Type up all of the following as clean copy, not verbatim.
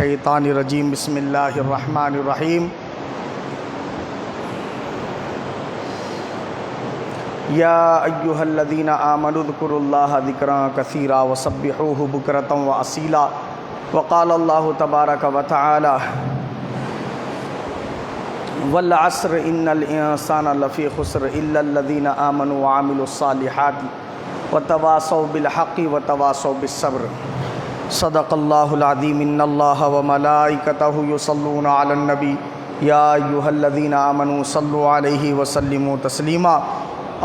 الشیطان الرجیم بسم اللہ الرحمن الرحیم یا ایہا الذین آمنوا اذکروا اللہ ذکرا کثیرا وسبحوہ بکرۃ واصیلا وقال اللہ تبارک وتعالی والعصر ان الانسان لفی خسر الا الذین آمنوا وعملوا الصالحات وتواصوا بالحق وتواصوا بالصبر صدق اللہ العظیم ان اللہ وملائکتہ یصلون علی النبی یا ایہا الذین آمنوا صلوا علیہ وسلموا تسلیما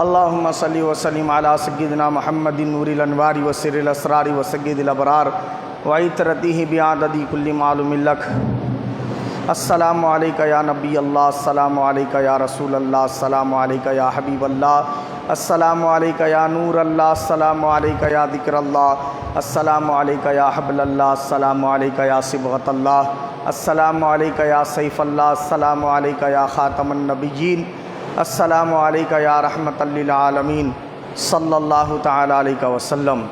اللہم صلی وسلم علی سیدنا محمد نور الانوار وسر الاسرار وسید الابرار وعطرتہ بعدد کل معلوم لک السلام علیکہ یا نبی اللہ، السلام علیکہ یا رسول اللہ، السلام علیکہ یا حبیب اللہ، السلام علیکہ یا نور اللہ، السلام علیکہ یا ذکر اللہ، السلام علیکہ یا حبل اللہ، السلام علیکہ یا صبغۃ اللہ، السلام علیکہ یا سیف اللہ، السلام علیکہ یا خاتم النبیین، السلام علیکہ یا رحمۃ للعالمین صلی اللہ تعالی علیہ وسلم۔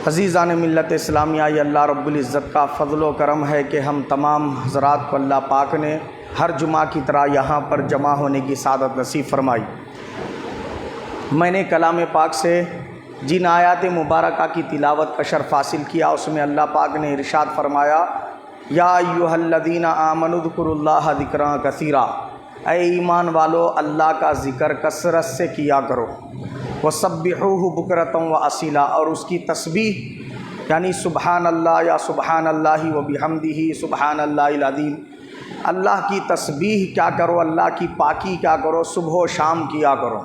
عزیزان ملت اسلامیہ، یہ اللہ رب العزت کا فضل و کرم ہے کہ ہم تمام حضرات کو اللہ پاک نے ہر جمعہ کی طرح یہاں پر جمع ہونے کی سعادت نصیب فرمائی۔ میں نے کلام پاک سے جن آیات مبارکہ کی تلاوت کا شرف حاصل کیا، اس میں اللہ پاک نے ارشاد فرمایا یا ایھا الذین آمنوا اذکروا اللہ ذکرا کثیرا، اے ایمان والو اللہ کا ذکر کثرت سے کیا کرو، وسبحوہ بکرۃ واصیلا، اور اس کی تسبیح یعنی سبحان اللہ یا سبحان اللہ وبحمدہ سبحان اللہ العظیم، اللہ کی تسبیح کیا کرو، اللہ کی پاکی کیا کرو، صبح و شام کیا کرو،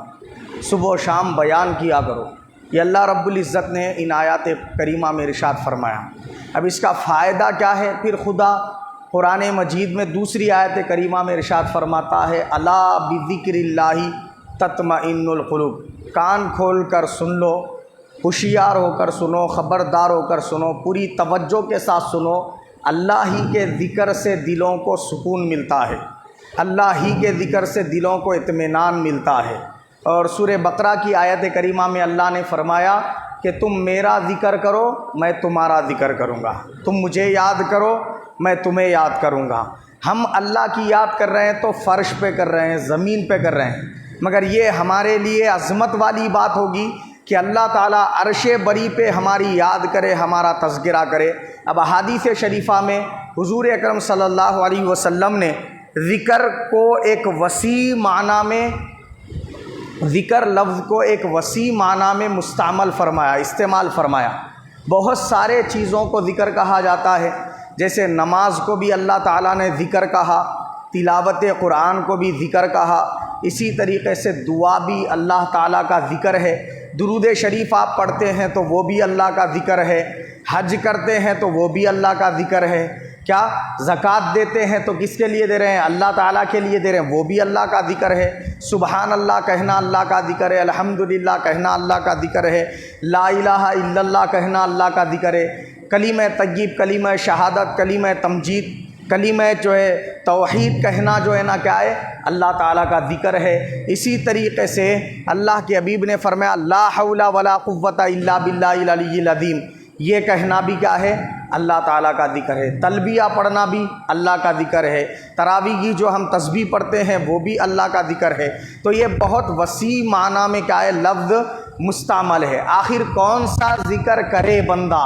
صبح و شام بیان کیا کرو۔ یہ اللہ رب العزت نے ان آیات کریمہ میں ارشاد فرمایا۔ اب اس کا فائدہ کیا ہے؟ پھر خدا قرآن مجید میں دوسری آیت کریمہ میں ارشاد فرماتا ہے الا بذکر اللہ تطمئن القلوب، کان کھول کر سن لو، ہوشیار ہو کر سنو، خبردار ہو کر سنو، پوری توجہ کے ساتھ سنو، اللہ ہی کے ذکر سے دلوں کو سکون ملتا ہے، اللہ ہی کے ذکر سے دلوں کو اطمینان ملتا ہے۔ اور سورہ بقرہ کی آیت کریمہ میں اللہ نے فرمایا کہ تم میرا ذکر کرو میں تمہارا ذکر کروں گا، تم مجھے یاد کرو میں تمہیں یاد کروں گا۔ ہم اللہ کی یاد کر رہے ہیں تو فرش پہ کر رہے ہیں، زمین پہ کر رہے ہیں، مگر یہ ہمارے لیے عظمت والی بات ہوگی کہ اللہ تعالیٰ عرش بری پہ ہماری یاد کرے، ہمارا تذکرہ کرے۔ اب احادیث شریفہ میں حضور اکرم صلی اللہ علیہ وسلم نے ذکر کو ایک وسیع معنی میں، ذکر لفظ کو ایک وسیع معنی میں مستعمل فرمایا، استعمال فرمایا۔ بہت سارے چیزوں کو ذکر کہا جاتا ہے، جیسے نماز کو بھی اللہ تعالیٰ نے ذکر کہا، تلاوت قرآن کو بھی ذکر کہا، اسی طریقے سے دعا بھی اللہ تعالیٰ کا ذکر ہے، درود شریف آپ پڑھتے ہیں تو وہ بھی اللہ کا ذکر ہے، حج کرتے ہیں تو وہ بھی اللہ کا ذکر ہے، کیا زکوٰۃ دیتے ہیں تو کس کے لیے دے رہے ہیں؟ اللہ تعالیٰ کے لیے دے رہے ہیں، وہ بھی اللہ کا ذکر ہے، سبحان اللہ کہنا اللہ کا ذکر ہے، الحمدللہ کہنا اللہ کا ذکر ہے، لا الہ الا اللہ کہنا اللہ کا ذکر ہے، کلمہ طیب، کلمہ شہادت، کلمہ تمجید، کلمہ جو ہے توحید کہنا جو ہے نا کیا ہے؟ اللہ تعالیٰ کا ذکر ہے۔ اسی طریقے سے اللہ کے حبیب نے فرمایا لا حول ولا قوۃ الا باللہ العلی العظیم، یہ کہنا بھی کیا ہے؟ اللہ تعالیٰ کا ذکر ہے۔ تلبیہ پڑھنا بھی اللہ کا ذکر ہے، تراویح کی جو ہم تسبیح پڑھتے ہیں وہ بھی اللہ کا ذکر ہے۔ تو یہ بہت وسیع معنی میں کیا ہے؟ لفظ مستعمل ہے۔ آخر کون سا ذکر کرے بندہ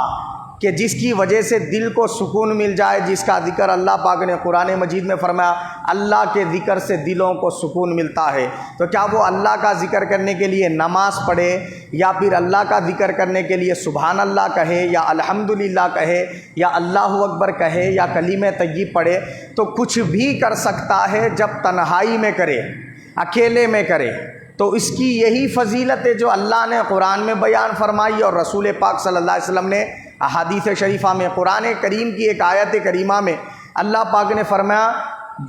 کہ جس کی وجہ سے دل کو سکون مل جائے، جس کا ذکر اللہ پاک نے قرآن مجید میں فرمایا اللہ کے ذکر سے دلوں کو سکون ملتا ہے۔ تو کیا وہ اللہ کا ذکر کرنے کے لیے نماز پڑھے، یا پھر اللہ کا ذکر کرنے کے لیے سبحان اللہ کہے، یا الحمدللہ کہے، یا اللہ اکبر کہے، یا کلمہ طیب پڑھے، تو کچھ بھی کر سکتا ہے جب تنہائی میں کرے، اکیلے میں کرے۔ تو اس کی یہی فضیلت ہے جو اللہ نے قرآن میں بیان فرمائی اور رسول پاک صلی اللہ علیہ وسلم نے احادیث شریفہ میں۔ قرآن کریم کی ایک آیت کریمہ میں اللہ پاک نے فرمایا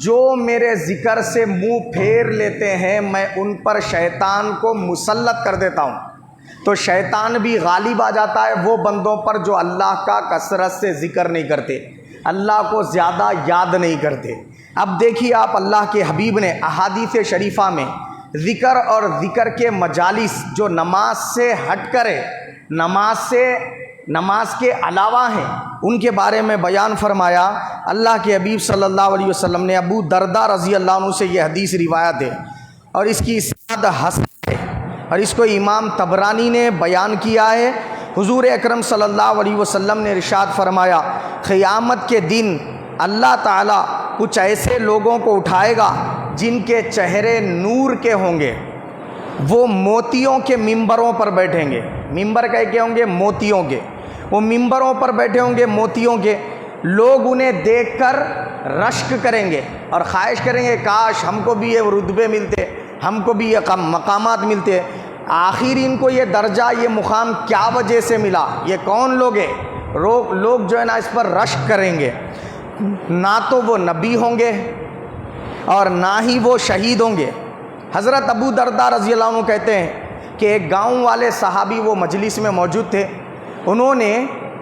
جو میرے ذکر سے منہ پھیر لیتے ہیں میں ان پر شیطان کو مسلط کر دیتا ہوں۔ تو شیطان بھی غالب آ جاتا ہے وہ بندوں پر جو اللہ کا کثرت سے ذکر نہیں کرتے۔ اللہ کو زیادہ یاد نہیں کرتے۔ اب دیکھیے آپ، اللہ کے حبیب نے احادیث شریفہ میں ذکر اور ذکر کے مجالس جو نماز سے ہٹ کرے، نماز کے علاوہ ہیں، ان کے بارے میں بیان فرمایا۔ اللہ کے حبیب صلی اللہ علیہ وسلم نے ابو درداء رضی اللہ عنہ سے یہ حدیث روایت ہے، اور اس کی اسناد حسن ہے، اور اس کو امام طبرانی نے بیان کیا ہے۔ حضور اکرم صلی اللہ علیہ وسلم نے ارشاد فرمایا، قیامت کے دن اللہ تعالیٰ کچھ ایسے لوگوں کو اٹھائے گا جن کے چہرے نور کے ہوں گے، وہ موتیوں کے ممبروں پر بیٹھیں گے۔ ممبر کہے ہوں گے موتیوں کے، وہ ممبروں پر بیٹھے ہوں گے موتیوں کے۔ لوگ انہیں دیکھ کر رشک کریں گے اور خواہش کریں گے کاش ہم کو بھی یہ رتبے ملتے، ہم کو بھی یہ مقامات ملتے۔ آخر ان کو یہ درجہ، یہ مقام کیا وجہ سے ملا؟ یہ کون لوگ ہیں؟ لوگ جو ہے نا اس پر رشک کریں گے۔ نہ تو وہ نبی ہوں گے اور نہ ہی وہ شہید ہوں گے۔ حضرت ابو درداء رضی اللہ عنہ کہتے ہیں کہ ایک گاؤں والے صحابی وہ مجلس میں موجود تھے، انہوں نے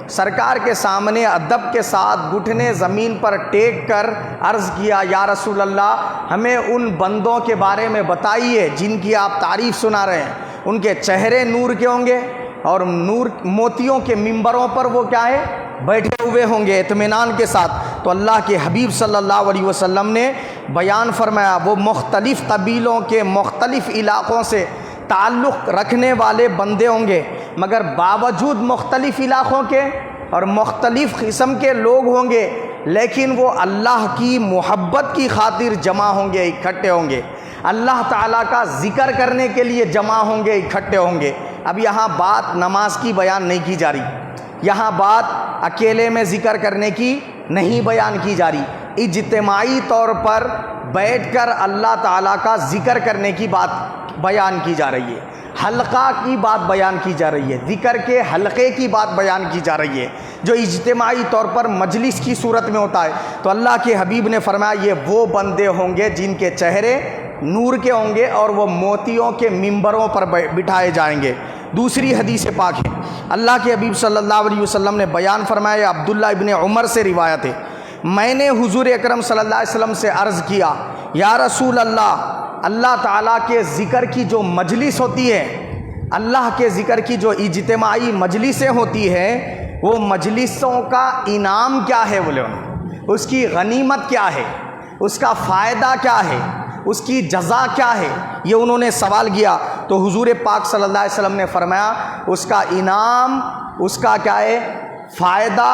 سرکار کے سامنے ادب کے ساتھ گھٹنے زمین پر ٹیک کر عرض کیا، یا رسول اللہ، ہمیں ان بندوں کے بارے میں بتائیے جن کی آپ تعریف سنا رہے ہیں، ان کے چہرے نور کے ہوں گے اور نور موتیوں کے ممبروں پر وہ کیا ہے، بیٹھے ہوئے ہوں گے اطمینان کے ساتھ۔ تو اللہ کے حبیب صلی اللہ علیہ وسلم نے بیان فرمایا، وہ مختلف قبیلوں کے مختلف علاقوں سے تعلق رکھنے والے بندے ہوں گے، مگر باوجود مختلف علاقوں کے اور مختلف قسم کے لوگ ہوں گے، لیکن وہ اللہ کی محبت کی خاطر جمع ہوں گے، اکٹھے ہوں گے، اللہ تعالیٰ کا ذکر کرنے کے لیے جمع ہوں گے، اکٹھے ہوں گے۔ اب یہاں بات نماز کی بیان نہیں کی جا رہی، یہاں بات اکیلے میں ذکر کرنے کی نہیں بیان کی جا رہی، اجتماعی طور پر بیٹھ کر اللہ تعالیٰ کا ذکر کرنے کی بات بیان کی جا رہی ہے، حلقہ کی بات بیان کی جا رہی ہے، ذکر کے حلقے کی بات بیان کی جا رہی ہے جو اجتماعی طور پر مجلس کی صورت میں ہوتا ہے۔ تو اللہ کے حبیب نے فرمایا، یہ وہ بندے ہوں گے جن کے چہرے نور کے ہوں گے اور وہ موتیوں کے ممبروں پر بٹھائے جائیں گے۔ دوسری حدیث پاک ہے، اللہ کے حبیب صلی اللہ علیہ وسلم نے بیان فرمایا، عبداللہ ابن عمر سے روایت ہے، میں نے حضور اکرم صلی اللہ علیہ وسلم سے عرض کیا، یا رسول اللہ، اللہ تعالیٰ کے ذکر کی جو مجلس ہوتی ہے، اللہ کے ذکر کی جو اجتماعی مجلسیں ہوتی ہیں، وہ مجلسوں کا انعام کیا ہے؟ بولے اس کی غنیمت کیا ہے، اس کا فائدہ کیا ہے، اس کی جزا کیا ہے؟ یہ انہوں نے سوال کیا تو حضور پاک صلی اللہ علیہ وسلم نے فرمایا، اس کا انعام، اس کا کیا ہے فائدہ،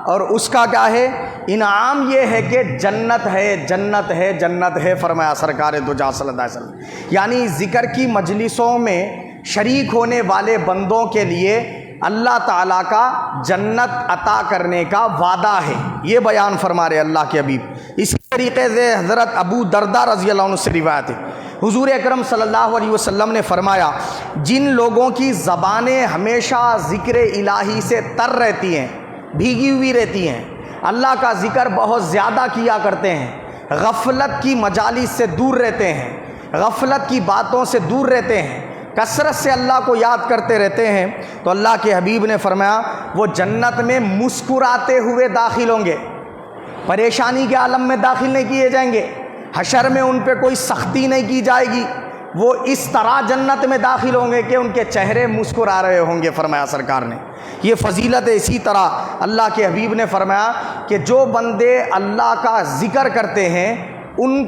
اور اس کا کیا ہے انعام، یہ ہے کہ جنت ہے، جنت ہے، جنت ہے، فرمایا سرکار دو جہاں صلی اللہ علیہ وسلم۔ یعنی ذکر کی مجلسوں میں شریک ہونے والے بندوں کے لیے اللہ تعالیٰ کا جنت عطا کرنے کا وعدہ ہے، یہ بیان فرما رہے اللہ کے حبیب۔ اسی طریقے سے حضرت ابو درداء رضی اللہ عنہ سے روایت ہے، حضور اکرم صلی اللہ علیہ وسلم نے فرمایا، جن لوگوں کی زبانیں ہمیشہ ذکر الہی سے تر رہتی ہیں، بھیگی ہوئی رہتی ہیں، اللہ کا ذکر بہت زیادہ کیا کرتے ہیں، غفلت کی مجالس سے دور رہتے ہیں، غفلت کی باتوں سے دور رہتے ہیں، کثرت سے اللہ کو یاد کرتے رہتے ہیں، تو اللہ کے حبیب نے فرمایا وہ جنت میں مسکراتے ہوئے داخل ہوں گے، پریشانی کے عالم میں داخل نہیں کیے جائیں گے، حشر میں ان پہ کوئی سختی نہیں کی جائے گی، وہ اس طرح جنت میں داخل ہوں گے کہ ان کے چہرے مسکرا رہے ہوں گے، فرمایا سرکار نے۔ یہ فضیلت ہے۔ اسی طرح اللہ کے حبیب نے فرمایا کہ جو بندے اللہ کا ذکر کرتے ہیں ان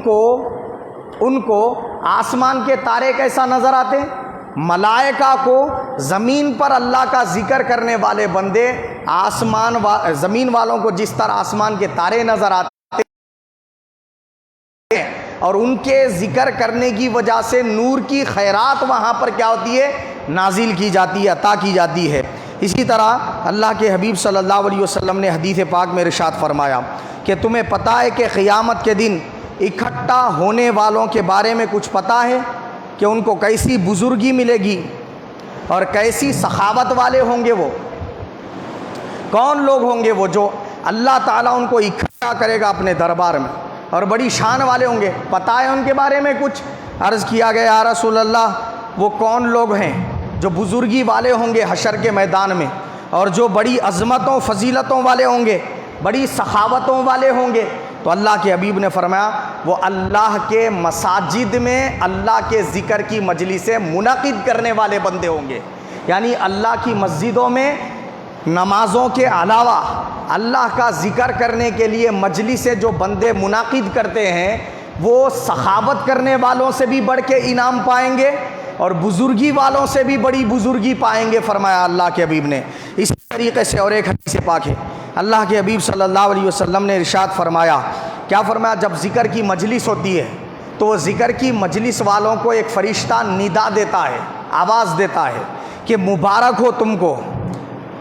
کو آسمان کے تارے کیسا نظر آتے ہیں؟ ملائکہ کو زمین پر اللہ کا ذکر کرنے والے بندے زمین والوں کو جس طرح آسمان کے تارے نظر آتے ہیں، اور ان کے ذکر کرنے کی وجہ سے نور کی خیرات وہاں پر کیا ہوتی ہے؟ نازل کی جاتی ہے، عطا کی جاتی ہے۔ اسی طرح اللہ کے حبیب صلی اللہ علیہ وسلم نے حدیث پاک میں ارشاد فرمایا کہ تمہیں پتہ ہے کہ قیامت کے دن اکٹھا ہونے والوں کے بارے میں کچھ پتہ ہے کہ ان کو کیسی بزرگی ملے گی اور کیسی سخاوت والے ہوں گے؟ وہ کون لوگ ہوں گے وہ جو اللہ تعالیٰ ان کو اکٹھا کرے گا اپنے دربار میں، اور بڑی شان والے ہوں گے؟ پتہ ہے ان کے بارے میں کچھ؟ عرض کیا گیا، یا رسول اللہ، وہ کون لوگ ہیں جو بزرگی والے ہوں گے حشر کے میدان میں، اور جو بڑی عظمتوں فضیلتوں والے ہوں گے؟ بڑی سخاوتوں والے ہوں گے؟ تو اللہ کے حبیب نے فرمایا وہ اللہ کے مساجد میں اللہ کے ذکر کی مجلسیں منعقد کرنے والے بندے ہوں گے۔ یعنی اللہ کی مسجدوں میں نمازوں کے علاوہ اللہ کا ذکر کرنے کے لیے مجلسیں جو بندے منعقد کرتے ہیں وہ سخاوت کرنے والوں سے بھی بڑھ کے انعام پائیں گے اور بزرگی والوں سے بھی بڑی بزرگی پائیں گے، فرمایا اللہ کے حبیب نے۔ اسی طریقے سے اور ایک حدیث پاک ہے، اللہ کے حبیب صلی اللہ علیہ وسلم نے ارشاد فرمایا، کیا فرمایا؟ جب ذکر کی مجلس ہوتی ہے تو وہ ذکر کی مجلس والوں کو ایک فرشتہ ندا دیتا ہے، آواز دیتا ہے کہ مبارک ہو تم کو،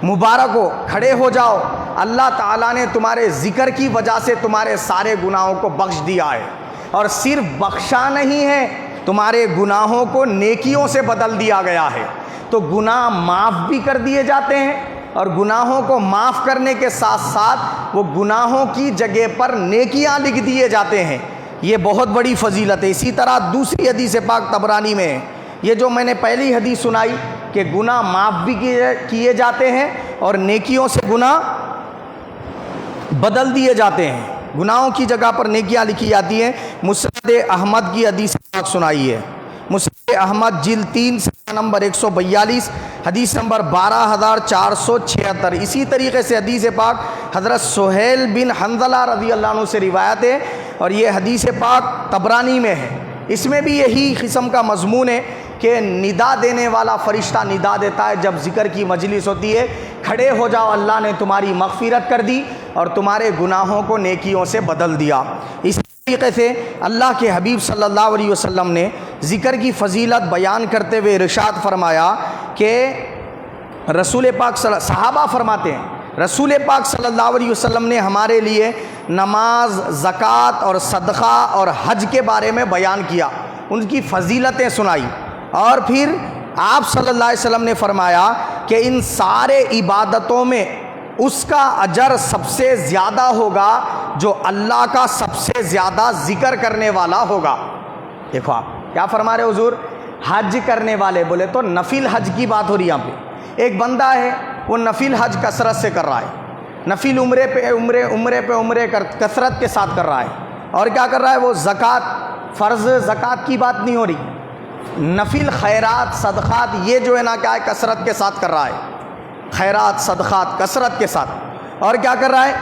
مبارک ہو، کھڑے ہو جاؤ، اللہ تعالیٰ نے تمہارے ذکر کی وجہ سے تمہارے سارے گناہوں کو بخش دیا ہے، اور صرف بخشا نہیں ہے، تمہارے گناہوں کو نیکیوں سے بدل دیا گیا ہے۔ تو گناہ معاف بھی کر دیے جاتے ہیں، اور گناہوں کو معاف کرنے کے ساتھ ساتھ وہ گناہوں کی جگہ پر نیکیاں لکھ دیے جاتے ہیں۔ یہ بہت بڑی فضیلت ہے۔ اسی طرح دوسری حدیث پاک طبرانی میں ہے، یہ جو میں نے پہلی حدیث سنائی کہ گناہ معاف بھی کیے جاتے ہیں اور نیکیوں سے گناہ بدل دیے جاتے ہیں، گناہوں کی جگہ پر نیکیاں لکھی جاتی ہیں۔ مسند احمد کی حدیث پاک سنائی ہے، مسند احمد جلد 3 صفحہ نمبر 142 حدیث نمبر 12476۔ اسی طریقے سے حدیث پاک حضرت سہیل بن حنظلہ رضی اللہ عنہ سے روایت ہے، اور یہ حدیث پاک طبرانی میں ہے۔ اس میں بھی یہی قسم کا مضمون ہے کہ ندا دینے والا فرشتہ ندا دیتا ہے جب ذکر کی مجلس ہوتی ہے، کھڑے ہو جاؤ، اللہ نے تمہاری مغفرت کر دی اور تمہارے گناہوں کو نیکیوں سے بدل دیا۔ اس طریقے سے اللہ کے حبیب صلی اللہ علیہ وسلم نے ذکر کی فضیلت بیان کرتے ہوئے ارشاد فرمایا کہ رسول پاک صحابہ فرماتے ہیں رسول پاک صلی اللہ علیہ وسلم نے ہمارے لیے نماز، زکوٰۃ اور صدقہ اور حج کے بارے میں بیان کیا، ان کی فضیلتیں سنائی، اور پھر آپ صلی اللہ علیہ وسلم نے فرمایا کہ ان سارے عبادتوں میں اس کا اجر سب سے زیادہ ہوگا جو اللہ کا سب سے زیادہ ذکر کرنے والا ہوگا۔ دیکھو آپ کیا فرما رہے حضور، حج کرنے والے، بولے تو نفل حج کی بات ہو رہی ہے یہاں پہ۔ ایک بندہ ہے وہ نفل حج کثرت سے کر رہا ہے، نفل عمرے پہ عمرے کثرت کے ساتھ کر رہا ہے، اور کیا کر رہا ہے وہ زکوٰۃ، فرض زکوٰۃ کی بات نہیں ہو رہی، نفل خیرات صدقات یہ جو ہے نا کیا ہے کثرت کے ساتھ کر رہا ہے، خیرات صدقات کثرت کے ساتھ، اور کیا کر رہا ہے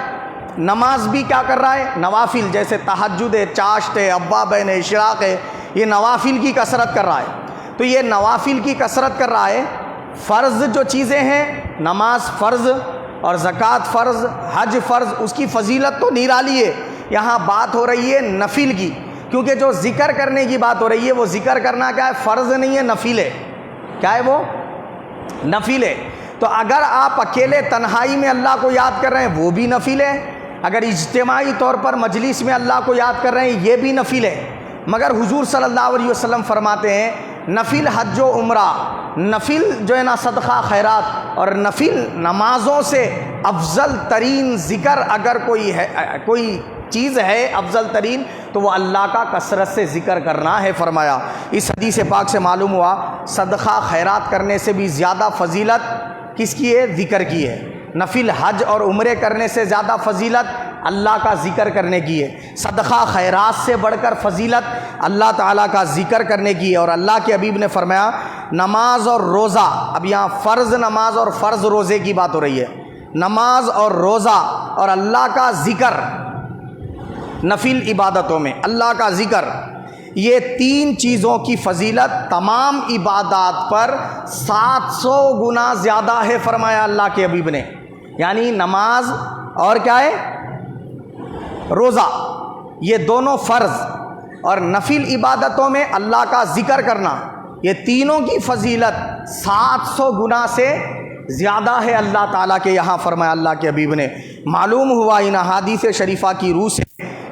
نماز بھی کیا کر رہا ہے نوافل، جیسے تہجد ہے، چاشت ہے، اوابین ہے، اشراق ہے، یہ نوافل کی کثرت کر رہا ہے۔ تو یہ نوافل کی کثرت کر رہا ہے، فرض جو چیزیں ہیں، نماز فرض اور زکوٰۃ فرض، حج فرض، اس کی فضیلت تو نرالی ہے۔ یہاں بات ہو رہی ہے نفل کی، کیونکہ جو ذکر کرنے کی بات ہو رہی ہے وہ ذکر کرنا کیا ہے فرض نہیں ہے، نفل ہے۔ کیا ہے وہ نفل ہے۔ تو اگر آپ اکیلے تنہائی میں اللہ کو یاد کر رہے ہیں وہ بھی نفل ہے، اگر اجتماعی طور پر مجلس میں اللہ کو یاد کر رہے ہیں یہ بھی نفل ہے۔ مگر حضور صلی اللہ علیہ وسلم فرماتے ہیں نفل حج و عمرہ، نفل جو ہے نا صدقہ خیرات اور نفل نمازوں سے افضل ترین ذکر اگر کوئی چیز ہے افضل ترین تو وہ اللہ کا کثرت سے ذکر کرنا ہے فرمایا۔ اس حدیث پاک سے معلوم ہوا صدقہ خیرات کرنے سے بھی زیادہ فضیلت کس کی ہے؟ ذکر کی ہے۔ نفل حج اور عمرے کرنے سے زیادہ فضیلت اللہ کا ذکر کرنے کی ہے۔ صدقہ خیرات سے بڑھ کر فضیلت اللہ تعالیٰ کا ذکر کرنے کی ہے۔ اور اللہ کے حبیب نے فرمایا نماز اور روزہ، اب یہاں فرض نماز اور فرض روزے کی بات ہو رہی ہے، نماز اور روزہ اور اللہ کا ذکر، نفل عبادتوں میں اللہ کا ذکر، یہ تین چیزوں کی فضیلت تمام عبادات پر 700 گنا زیادہ ہے فرمایا اللہ کے حبیب نے۔ یعنی نماز اور کیا ہے روزہ، یہ دونوں فرض اور نفل عبادتوں میں اللہ کا ذکر کرنا، یہ تینوں کی فضیلت 700 گنا سے زیادہ ہے اللہ تعالیٰ کے یہاں فرمایا اللہ کے حبیب نے۔ معلوم ہوا ان احادیث شریفہ کی روح سے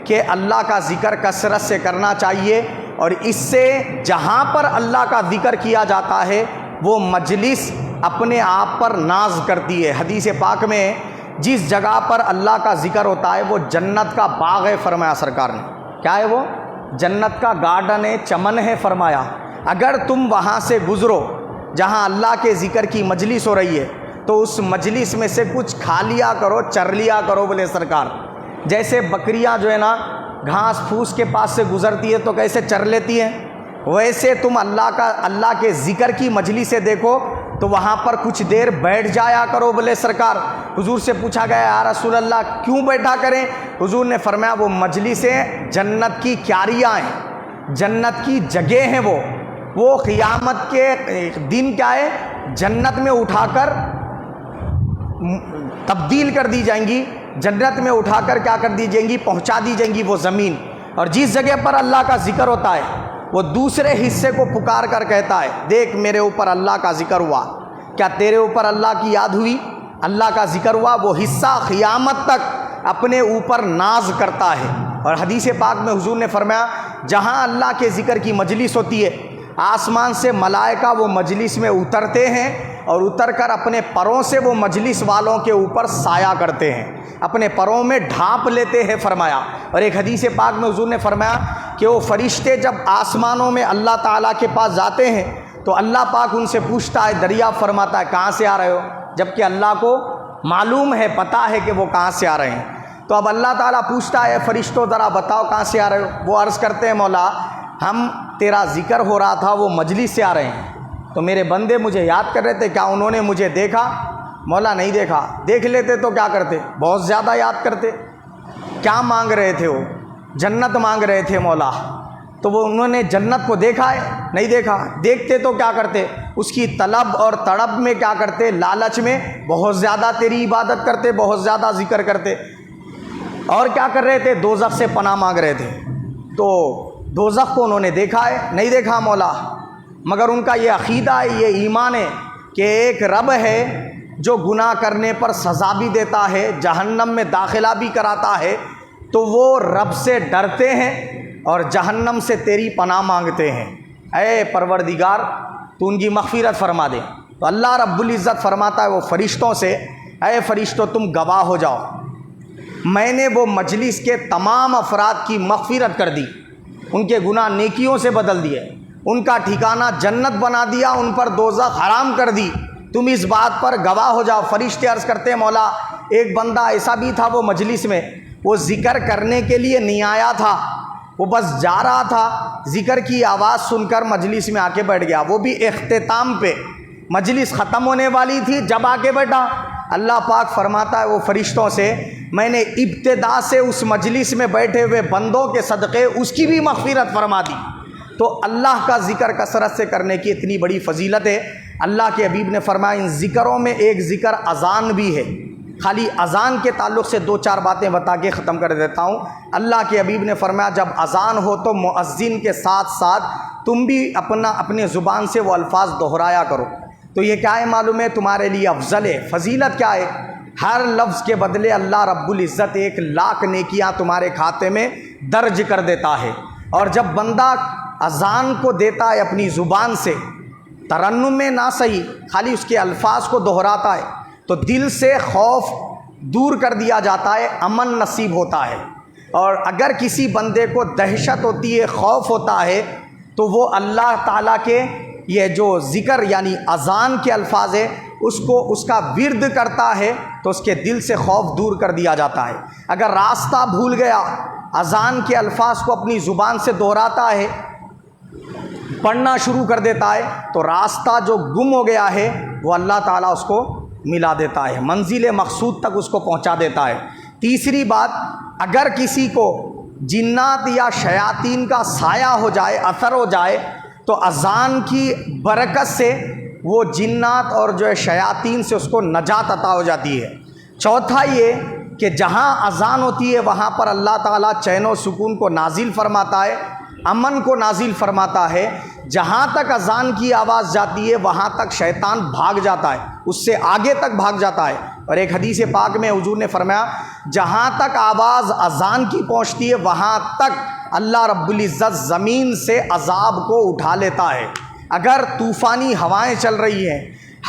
کہ اللہ کا ذکر کثرت سے کرنا چاہیے، اور اس سے جہاں پر اللہ کا ذکر کیا جاتا ہے وہ مجلس اپنے آپ پر ناز کرتی ہے۔ حدیث پاک میں جس جگہ پر اللہ کا ذکر ہوتا ہے وہ جنت کا باغ ہے فرمایا سرکار نے۔ کیا ہے وہ؟ جنت کا گارڈن ہے، چمن ہے فرمایا۔ اگر تم وہاں سے گزرو جہاں اللہ کے ذکر کی مجلس ہو رہی ہے تو اس مجلس میں سے کچھ کھا لیا کرو، چر لیا کرو بولے سرکار۔ جیسے بکریاں جو ہے نا گھاس پھوس کے پاس سے گزرتی ہے تو کیسے چر لیتی ہیں، ویسے تم اللہ کے ذکر کی مجلس سے دیکھو تو وہاں پر کچھ دیر بیٹھ جایا کرو بولے سرکار۔ حضور سے پوچھا گیا یا رسول اللہ کیوں بیٹھا کریں؟ حضور نے فرمایا وہ مجلسیں جنت کی کیاریاں ہیں، جنت کی جگہ ہیں، وہ قیامت کے دن کیا ہے جنت میں اٹھا کر تبدیل کر دی جائیں گی، جنت میں اٹھا کر کیا کر دی جائیں گی، پہنچا دی جائیں گی وہ زمین۔ اور جس جگہ پر اللہ کا ذکر ہوتا ہے وہ دوسرے حصے کو پکار کر کہتا ہے دیکھ میرے اوپر اللہ کا ذکر ہوا، کیا تیرے اوپر اللہ کی یاد ہوئی، اللہ کا ذکر ہوا، وہ حصہ قیامت تک اپنے اوپر ناز کرتا ہے۔ اور حدیث پاک میں حضور نے فرمایا جہاں اللہ کے ذکر کی مجلس ہوتی ہے آسمان سے ملائکہ وہ مجلس میں اترتے ہیں اور اتر کر اپنے پروں سے وہ مجلس والوں کے اوپر سایہ کرتے ہیں، اپنے پروں میں ڈھانپ لیتے ہیں فرمایا۔ اور ایک حدیث پاک میں حضور نے فرمایا کہ وہ فرشتے جب آسمانوں میں اللہ تعالیٰ کے پاس جاتے ہیں تو اللہ پاک ان سے پوچھتا ہے، دریافت فرماتا ہے کہاں سے آ رہے ہو، جبکہ اللہ کو معلوم ہے، پتہ ہے کہ وہ کہاں سے آ رہے ہیں۔ تو اب اللہ تعالیٰ پوچھتا ہے فرشتوں ذرا بتاؤ کہاں سے آ رہے ہو؟ وہ عرض کرتے ہیں مولا ہم تیرا ذکر ہو رہا تھا وہ مجلس سے آ رہے ہیں، تو میرے بندے مجھے یاد کر رہے تھے، کیا انہوں نے مجھے دیکھا؟ مولا نہیں دیکھا۔ دیکھ لیتے تو کیا کرتے؟ بہت زیادہ یاد کرتے۔ کیا مانگ رہے تھے؟ وہ جنت مانگ رہے تھے مولا، تو وہ انہوں نے جنت کو دیکھا ہے؟ نہیں دیکھا۔ دیکھتے تو کیا کرتے؟ اس کی طلب اور تڑپ میں کیا کرتے؟ لالچ میں بہت زیادہ تیری عبادت کرتے، بہت زیادہ ذکر کرتے۔ اور کیا کر رہے تھے؟ دوزخ سے پناہ مانگ رہے تھے، تو دوزخ کو انہوں نے دیکھا ہے؟ نہیں دیکھا مولا، مگر ان کا یہ عقیدہ ہے، یہ ایمان ہے کہ ایک رب ہے جو گناہ کرنے پر سزا بھی دیتا ہے، جہنم میں داخلہ بھی کراتا ہے، تو وہ رب سے ڈرتے ہیں اور جہنم سے تیری پناہ مانگتے ہیں۔ اے پروردگار تو ان کی مغفرت فرما دے۔ تو اللہ رب العزت فرماتا ہے وہ فرشتوں سے، اے فرشتوں تم گواہ ہو جاؤ، میں نے وہ مجلس کے تمام افراد کی مغفرت کر دی، ان کے گناہ نیکیوں سے بدل دیے، ان کا ٹھکانہ جنت بنا دیا، ان پر دوزخ حرام کر دی، تم اس بات پر گواہ ہو جاؤ۔ فرشتے عرض کرتے ہیں مولا ایک بندہ ایسا بھی تھا وہ مجلس میں، وہ ذکر کرنے کے لیے نہیں آیا تھا، وہ بس جا رہا تھا، ذکر کی آواز سن کر مجلس میں آ کے بیٹھ گیا، وہ بھی اختتام پہ، مجلس ختم ہونے والی تھی جب آ کے بیٹھا۔ اللہ پاک فرماتا ہے وہ فرشتوں سے میں نے ابتدا سے اس مجلس میں بیٹھے ہوئے بندوں کے صدقے اس کی بھی مغفرت فرما دی۔ تو اللہ کا ذکر کثرت سے کرنے کی اتنی بڑی فضیلت ہے۔ اللہ کے حبیب نے فرمایا ان ذکروں میں ایک ذکر اذان بھی ہے۔ خالی اذان کے تعلق سے دو چار باتیں بتا کے ختم کر دیتا ہوں۔ اللہ کے حبیب نے فرمایا جب اذان ہو تو مؤذن کے ساتھ ساتھ تم بھی اپنے زبان سے وہ الفاظ دہرایا کرو۔ تو یہ کیا ہے معلوم ہے تمہارے لیے افضل ہے، فضیلت کیا ہے؟ ہر لفظ کے بدلے اللہ رب العزت 1,00,000 نیکیاں تمہارے کھاتے میں درج کر دیتا ہے۔ اور جب بندہ اذان کو دیتا ہے اپنی زبان سے، ترنم میں نہ صحیح، خالی اس کے الفاظ کو دہراتا ہے، تو دل سے خوف دور کر دیا جاتا ہے، امن نصیب ہوتا ہے۔ اور اگر کسی بندے کو دہشت ہوتی ہے، خوف ہوتا ہے، تو وہ اللہ تعالیٰ کے یہ جو ذکر یعنی اذان کے الفاظ ہے اس کا ورد کرتا ہے تو اس کے دل سے خوف دور کر دیا جاتا ہے۔ اگر راستہ بھول گیا، اذان کے الفاظ کو اپنی زبان سے دہراتا ہے، پڑھنا شروع کر دیتا ہے، تو راستہ جو گم ہو گیا ہے وہ اللہ تعالیٰ اس کو ملا دیتا ہے، منزل مقصود تک اس کو پہنچا دیتا ہے۔ تیسری بات، اگر کسی کو جنات یا شیاطین کا سایہ ہو جائے، اثر ہو جائے، تو اذان کی برکت سے وہ جنات اور جو ہے شیاطین سے اس کو نجات عطا ہو جاتی ہے۔ چوتھا یہ کہ جہاں اذان ہوتی ہے وہاں پر اللہ تعالیٰ چین و سکون کو نازل فرماتا ہے، امن کو نازل فرماتا ہے۔ جہاں تک اذان کی آواز جاتی ہے وہاں تک شیطان بھاگ جاتا ہے، اس سے آگے تک بھاگ جاتا ہے۔ اور ایک حدیث پاک میں حضور نے فرمایا جہاں تک آواز اذان کی پہنچتی ہے وہاں تک اللہ رب العزت زمین سے عذاب کو اٹھا لیتا ہے۔ اگر طوفانی ہوائیں چل رہی ہیں،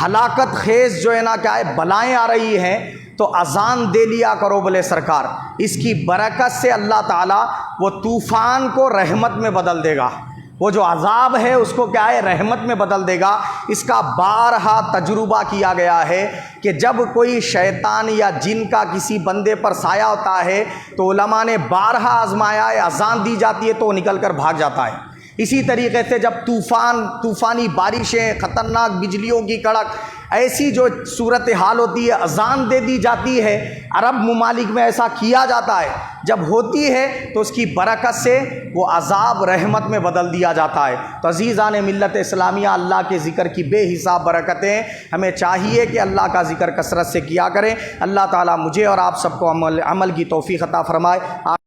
ہلاکت خیز جو ہے نا کیا ہے بلائیں آ رہی ہیں، تو اذان دے لیا کرو بولے سرکار، اس کی برکت سے اللہ تعالیٰ وہ طوفان کو رحمت میں بدل دے گا، وہ جو عذاب ہے اس کو کیا ہے رحمت میں بدل دے گا۔ اس کا بارہا تجربہ کیا گیا ہے کہ جب کوئی شیطان یا جن کا کسی بندے پر سایہ ہوتا ہے تو علماء نے بارہا آزمایا ہے، اذان دی جاتی ہے تو وہ نکل کر بھاگ جاتا ہے۔ اسی طریقے سے جب طوفانی بارشیں، خطرناک بجلیوں کی کڑک، ایسی جو صورتحال ہوتی ہے، اذان دے دی جاتی ہے، عرب ممالک میں ایسا کیا جاتا ہے، جب ہوتی ہے تو اس کی برکت سے وہ عذاب رحمت میں بدل دیا جاتا ہے۔ تو عزیزان ملت اسلامیہ، اللہ کے ذکر کی بے حساب برکتیں، ہمیں چاہیے کہ اللہ کا ذکر کثرت سے کیا کریں۔ اللہ تعالیٰ مجھے اور آپ سب کو عمل کی توفیق عطا فرمائے۔